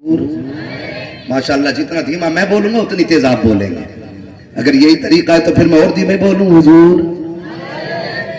माशाअल्लाह जितना धीमा मैं बोलूंगा उतनी तेज आप बोलेंगे। अगर यही तरीका है तो फिर मैं और धीमे बोलूं। हुजूर,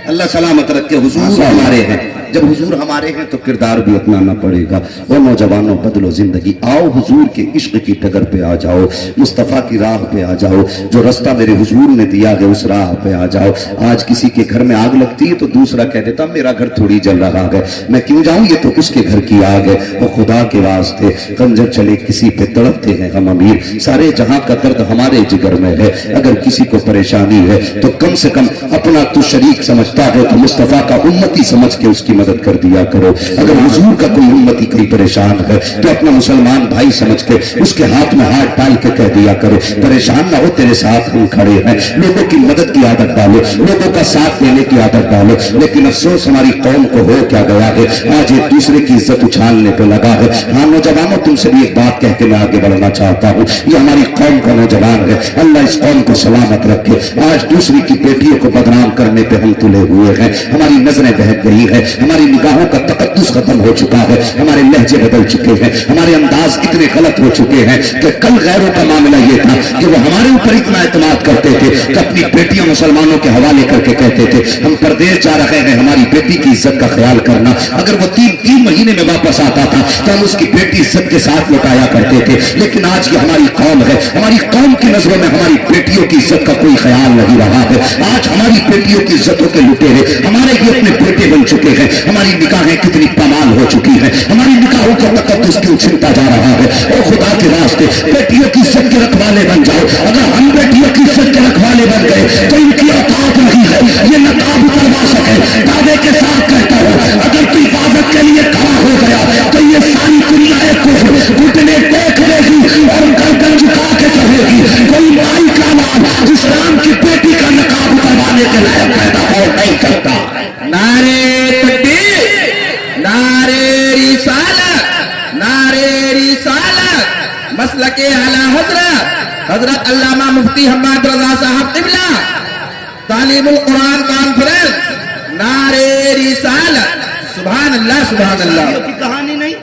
अल्लाह सलामत रखे। हुजूर हमारे हैं, जब हुजूर हमारे हैं तो किरदार भी अपनाना पड़ेगा। और नौजवानों, बदलो जिंदगी, आओ हुजूर के इश्क की डगर पे आ जाओ, मुस्तफ़ा की राह पे आ जाओ। जो रास्ता मेरे हुजूर ने दिया है उस राह पे आ जाओ। आज किसी के घर में आग लगती है तो दूसरा कह देता मेरा घर थोड़ी जल रहा है, मैं क्यों जाऊं, ये तो उसके घर की आग है। वो खुदा के वास्ते खंजर चले किसी पे तड़पते हैं हम अमीर, सारे जहां का दर्द हमारे जिगर में है। अगर किसी को परेशानी है तो कम से कम अपना तू शरीक समझता है तो मुस्तफ़ा का उम्मती समझ के उसकी मदद कर दिया करो। अगर हुजूर का कोई उम्मती कहीं परेशान है तो अपना मुसलमान भाई समझ के उसके हाथ में हाथ डाल के कह दिया करो परेशान ना हो, तेरे साथ हम खड़े हैं। लोगों की मदद की आदत डालो, लोगों का साथ देने की आदत डालो। लेकिन अफसोस हमारी कौम को हो क्या गया है, आज एक दूसरे की इज्जत उछालने पे लगा है। हाँ नौजवानों, तुमसे भी एक बात कह के मैं आगे बढ़ना चाहता हूँ। ये हमारी कौम का नौजवान है, अल्लाह इस कौम को सलामत रखे। आज दूसरी की बेटियों को बदनाम करने पे हम तुले हुए हैं, हमारी नजरें बहक गई है, हमारी निगाहों का तकद्दुस खत्म हो चुका है, हमारे लहजे बदल चुके हैं, हमारे अंदाज इतने गलत हो चुके हैं कि कल गैरों का मामला ये था कि वो हमारे ऊपर इतना एतमाद करते थे कि अपनी बेटियां मुसलमानों के हवाले करके कहते थे हम परदेश जा रहे हैं, हमारी बेटी की इज्जत का ख्याल करना। अगर वो तीन महीने में वापस आता था तो हम उसकी बेटी इज्जत के साथ लौटाया करते थे। लेकिन आज ये हमारी कौम है, हमारी कौम की नजरों में हमारी बेटियों की इज्जत का कोई ख्याल नहीं रहा है। आज हमारी बेटियों की इज्जतों के लुटेरे हमारे ही अपने बेटे बन चुके हैं। हमारी निकाहें कितनी पमाल हो चुकी हैं, हमारी निकाहों का तकद्दुस क्यों छिनता जा रहा है। और खुदा के रास्ते बेटियों की इज्जत के रखवाले बन जाओ। अगर हम बेटियों की इज्जत के रखवाले बन गए तो इनकी औकात नहीं है ये नकाब उतरवा सके। दावे के साथ कहता हूं, अगर तू इबादत के लिए खड़ा हो गया तो ये सारी दुनिया को घुटने देख लेगी और गर्दन झुका के कहेगी कोई माई का नाम इस्लाम की बेटी का नकाब उतरवाने के लायक पैदा हो नहीं करता। नारे तकबीर, नारे रिसालत, नारे रिसालत। मसलके आला हजरत अल्लामा मुफ्ती हम्मद रजा साहब क़िबला, तालीमुल कुरान कॉन्फ्रेंस, नारे रिसालत। सुभान अल्लाह, सुभान अल्लाह। की कहानी नहीं,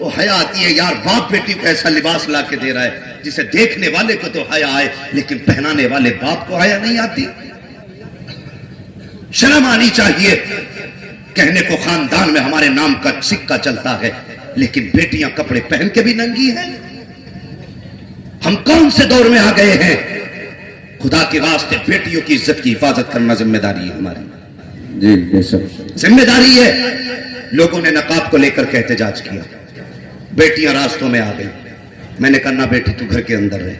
वो हया आती है यार, बाप बेटी को ऐसा लिबास ला के दे रहा है जिसे देखने वाले को तो हया आए लेकिन पहनाने वाले बाप को हया नहीं आती। शर्म आनी चाहिए। कहने को खानदान में हमारे नाम का सिक्का चलता है लेकिन बेटियां कपड़े पहन के भी नंगी हैं। हम कौन से दौर में आ गए हैं। खुदा के वास्ते बेटियों की इज्जत की हिफाजत करना जिम्मेदारी है हमारी। जी बेशक जिम्मेदारी है। लोगों ने नकाब को लेकर के एहतजाज किया, बेटियां रास्तों में आ गई। मैंने कहा ना बेटी तू घर के अंदर रहे,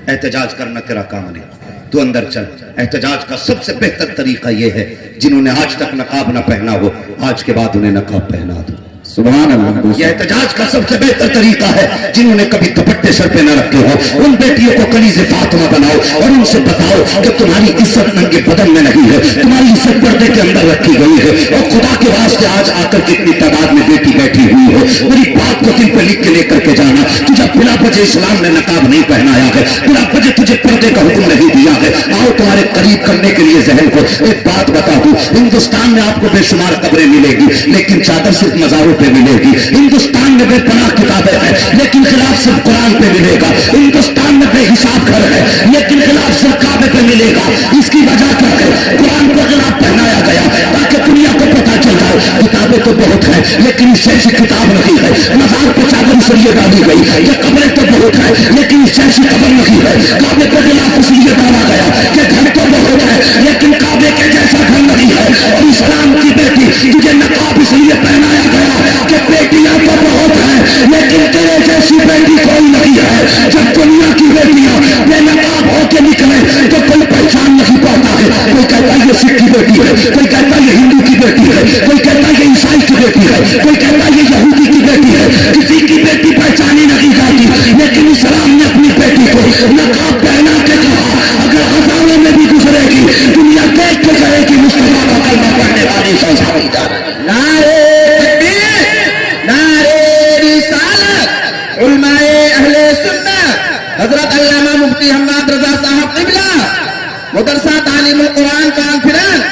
एहतजाज करना तेरा काम नहीं, तू अंदर चल। एहतजाज का सबसे बेहतर तरीका यह है जिन्होंने आज तक नकाब ना पहना हो आज के बाद उन्हें नकाब पहना दो। सुभान अल्लाह। यह एहतजाज का सबसे बेहतर तरीका है जिन्होंने कभी दुपट्टे सर पे न रखे हो उन बेटियों को कलीज़े फातिमा बनाओ और उनसे बताओ कि तुम्हारी इज्जत नंगे बदन में नहीं है, तुम्हारी इज्जत पर्दे के अंदर रखी गई है। और खुदा के वास्ते आज आकर कितनी तादाद में बेटी बैठी हुई हो, मेरी बात को दिल पे लिख के लेकर के जाना। तुझे बिला वजह इस्लाम ने नकाब नहीं पहनाया है, बिला वजह तुझे पर्दे का हुक्म नहीं दिया है। आओ तुम्हारे करीब करने के लिए जहन को एक बात बता दूं, हिंदुस्तान में आपको बेशुमार कब्रें मिलेगी लेकिन चादर सिर्फ मज़ारों पे मिलेगी। हिंदुस्तान में बेपनाह किताबें हैं लेकिन खिलाफ सिर्फ कुरान पे मिलेगा। हिंदुस्तान में बेहिसाब घर है लेकिन खिलाफ सिर्फ काबे पे मिलेगा। इसकी वजह क्या है, कुरान को खिलाफ पहनाया गया ताकि दुनिया को पता चल जाए किताबें तो बहुत है लेकिन इससे ऐसी किताब नहीं है। मज़ार पे चादर इसलिए डाली गई, ये कब्रें तो बहुत है लेकिन इससे ऐसी कब्र नहीं है। काबे के खिलाफ इसलिए डाला गया कि घर तो बहुत है लेकिन काबे के जैसा घर नहीं है। और इस्लाम की बेटी तुझे नकाब इसलिए पहनाया गया कि बेटियां तो बहुत है लेकिन तेरे जैसी बेटी कोई नहीं है। जब दुनिया की बेटियां बेनकाब होके निकले तो कोई पहचान नहीं पाता है। कोई कहता है ये सिख की बेटी है, कोई कहता है ये हिंदू की बेटी है, कोई कहता है ये ईसाई की बेटी है, कोई कहता है ये यहूदी की बेटी है। किसी की बेटी पहचानी नहीं जाती लेकिन इस्लाम ने अपनी बेटी को नकाब पहना के कहा अगर हजारों में भी गुजरेगी दुनिया देख के कहेगी मुस्तफा का कलमा पढ़ने वाली संसारी जा रही। नारे तकबीर, नारे रिसालत। उलमाए अहले सुन्नत हजरत अल्लामा मुफ्ती हम्मद रजा साहब क़िबला, मदरसा तालीमुल कुरान कॉन्फ्रेंस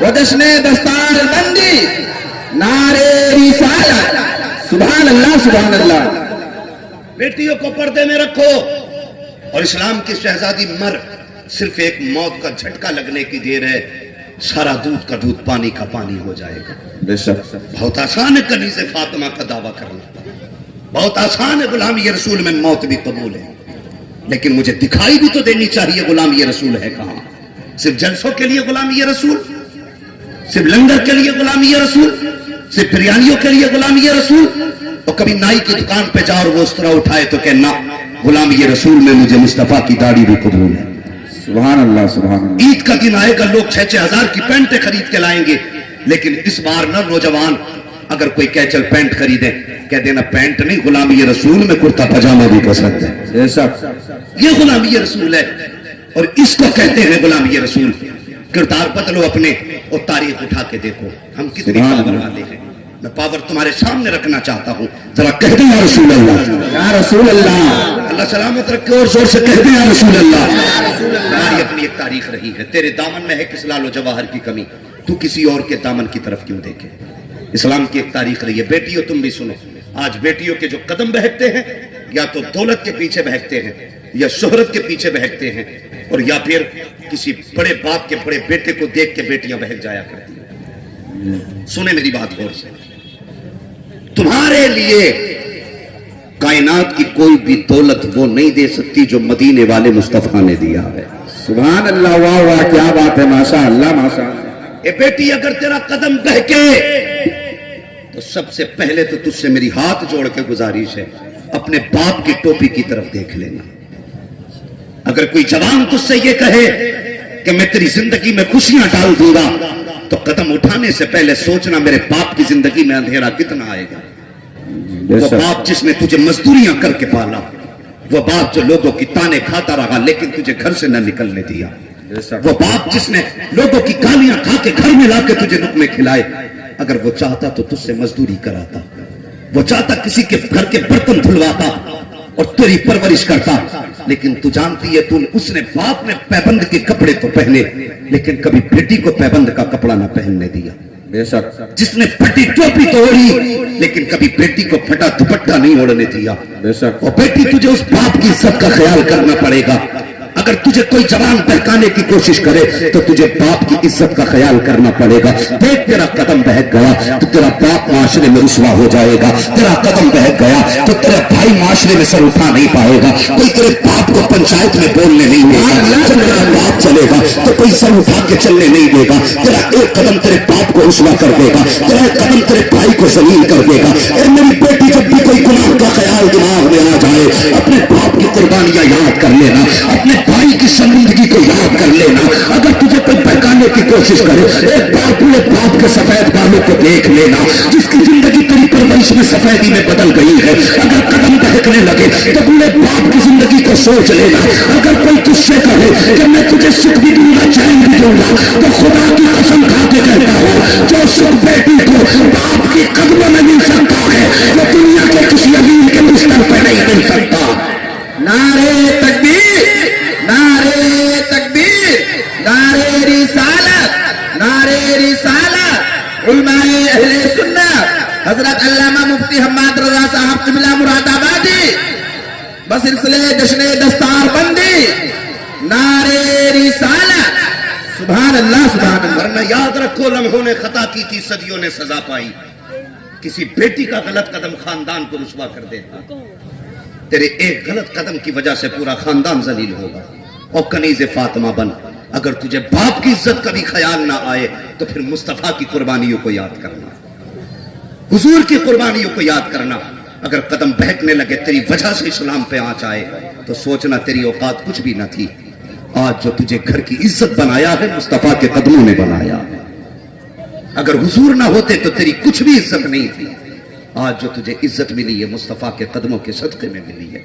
व जश्न दस्तार बंदी, नारे रिसालत। सुभान अल्लाह, सुभान अल्लाह। बेटियों को पर्दे में रखो। और इस्लाम की शहजादी मर सिर्फ एक मौत का झटका लगने की देर है, सारा दूध का दूध पानी का पानी हो जाएगा। बेशक बहुत आसान है कनीज़े फातिमा का दावा करना, बहुत आसान है। गुलामी रसूल में मौत भी कबूल है, लेकिन मुझे दिखाई भी तो देनी चाहिए गुलामी रसूल है कहां। सिर्फ जलसों के लिए गुलामी रसूल, सिर्फ लंगर के लिए गुलामी रसूल, सिर्फ बिरयानियों के लिए गुलामी रसूल। और कभी नाई की दुकान पे जाओ और वो उस तरह उठाए तो कहना गुलामी रसूल में मुझे मुस्तफा की दाढ़ी भी कबूल है। सुभान अल्लाह, सुभान अल्लाह। ईद का दिन आएगा, लोग 6-6 हजार की पैंटें खरीद के लाएंगे, लेकिन इस बार न नौजवान अगर कोई कह चल पैंट खरीदे, कह देना पैंट नहीं, गुलामी रसूल में कुर्ता पजामा भी पसंद है। बेशक ये गुलामी रसूल है और इसको कहते हैं गुलामी रसूल। किरदार बदलो अपने और तारीख उठा के देखो हम कितने पावर वाले हैं। मैं पावर तुम्हारे सामने रखना चाहता हूं, जरा कह दे या रसूल अल्लाह, या रसूल अल्लाह। अल्लाह सलामत रखे और जोर से कह दे या रसूल अल्लाह। हमारी अपनी एक तारीख रही है, तेरे दामन में है किस लालो जवाहर की कमी, तू किसी और के दामन की तरफ क्यों देखे। इस्लाम की एक तारीख रही है। बेटियों तुम भी सुनो, आज बेटियों के जो कदम बहकते हैं या तो दौलत के पीछे बहकते हैं या शोहरत के पीछे बहकते हैं, और या फिर किसी बड़े बाप के बड़े बेटे को देख के बेटियां बहक जाया करती हैं। सुने मेरी बात गौर से, तुम्हारे लिए कायनात की कोई भी दौलत वो नहीं दे सकती जो मदीने वाले मुस्तफा ने दिया है। सुभान अल्लाह, वाह वाह, क्या बात है, माशा अल्लाह, माशा अल्लाह। ए बेटी, अगर तेरा कदम बहके तो सबसे पहले तो तुझसे मेरी हाथ जोड़ के गुजारिश है, अपने बाप की टोपी की तरफ देख लेना। अगर कोई जवान तुझसे ये कहे कि मैं तेरी जिंदगी में खुशियां डाल दूंगा, तो कदम उठाने से पहले सोचना मेरे बाप की जिंदगी में अंधेरा कितना आएगा। वो बाप जिसने तुझे मजदूरियां करके पाला, वो बाप जो लोगों की ताने खाता रहा लेकिन तुझे घर से न निकलने दिया, वो बाप जिसने लोगों की गालियां खा के घर में लाके तुझे लुक़मे खिलाए, अगर वो चाहता तो तुझसे मजदूरी कराता, वो चाहता किसी के घर के बर्तन धुलवाता और तेरी परवरिश करता। लेकिन तू जानती है, तू उसने बाप ने पैबंद के कपड़े तो पहने लेकिन कभी बेटी को पैबंद का कपड़ा ना पहनने दिया। बेशक जिसने फटी टोपी तो ओढ़ी लेकिन कभी बेटी को फटा दुपट्टा नहीं ओढ़ने दिया। बेशक। और बेटी, तुझे उस बाप की इज्जत का ख्याल करना पड़ेगा। अगर तुझे कोई जवान बहकाने की कोशिश करे तो तुझे बाप की इज्जत का ख्याल करना पड़ेगा। देख, तेरा कदम बहक गया तो तेरा बाप माशरे में रुसवा हो जाएगा, तेरा कदम बहक गया तो तेरा भाई माशरे में सर उठा नहीं पाएगा, कोई तेरे बाप को पंचायत में बोलने नहीं देगा, तेरा बाप चलेगा तो कोई सर उठा के चलने नहीं देगा, तेरा एक कदम तेरे बाप को रुसवा कर देगा, तेरा एक कदम तेरे भाई को जलील कर देगा। और मेरी बेटी, जब भी कोई गुनाह का ख्याल दिमाग में आ जाए, अपने बाप की कुर्बानियां याद कर लेना, अपने भाई की शर्मिंदगी को याद कर लेना। अगर तुझे कोई बहकाने की कोशिश करे, एक बार पूरे बाप के सफेद बालों को देख लेना, जिसकी जिंदगी तेरी परवरिश में सफेदी में बदल गई है। अगर कदम बहकने लगे तो पूरे बाप की जिंदगी को सोच लेना। अगर कोई तुझसे कहे कि मैं तुझे सुख भी दूंगा, चैन भी दूंगा, तो खुदा की कसम खा के कहता हूं, जो सुख बेटी को बाप की कदमों में मिल सकता है वो दुनिया के किसी अमीर के बिस्तर पर नहीं मिल सकता। नारे तकबीर, नारे तकबीर, नारे रिसालत, नारे रिसालत। उलमाए अहले सुन्नत हजरत अल्लामा मुफ्ती हम्माद रजा साहब क़िबला मुरादाबादी बसिलसिले जश्न दस्तार बंदी, नारे रिसालत। सुभान अल्लाह, सुभान अल्लाह। वरना याद रखो, लम्हों ने खता की थी, सदियों ने सजा पाई। किसी बेटी का गलत कदम खानदान को रुसवा कर देता, तेरे एक गलत कदम की वजह से पूरा खानदान जलील होगा। और कनीज़े फातिमा बन, अगर तुझे बाप की इज्जत का भी ख्याल ना आए तो फिर मुस्तफा की कुर्बानियों को याद करना, हुजूर की कुर्बानियों को याद करना। अगर कदम बहकने लगे, तेरी वजह से इस्लाम पे आंच आए, तो सोचना तेरी औकात कुछ भी न थी। आज जो तुझे घर की इज्जत बनाया है, मुस्तफा के कदमों ने बनाया है। अगर हुजूर ना होते तो तेरी कुछ भी इज्जत नहीं थी। आज जो तुझे इज्जत मिली है, मुस्तफा के कदमों के सदके में मिली है।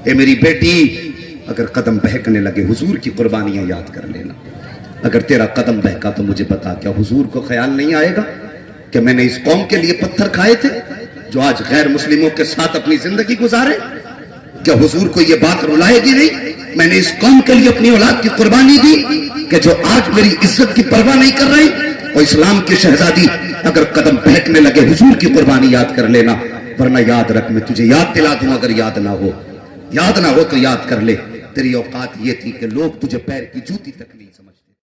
ए मेरी बेटी, अगर कदम बहकने लगे, हुजूर की कुर्बानियां याद कर लेना। अगर तेरा कदम बहका तो मुझे बता, क्या हुजूर को ख्याल नहीं आएगा कि मैंने इस कौम के लिए पत्थर खाए थे जो आज गैर मुस्लिमों के साथ अपनी जिंदगी गुजारे? क्या हुजूर को यह बात रुलाएगी नहीं, मैंने इस कौम के लिए अपनी औलाद की कुर्बानी दी कि जो आज मेरी इज्जत की परवाह नहीं कर रही? और इस्लाम की शहजादी, अगर कदम बहकने लगे, हुजूर की कुर्बानी याद कर लेना, ورنہ یاد رکھ میں تجھے یاد دلا دوں اگر یاد نہ ہو تو یاد کر لے تیری اوقات یہ تھی کہ لوگ تجھے پیر کی جوتی تک نہیں سمجھتے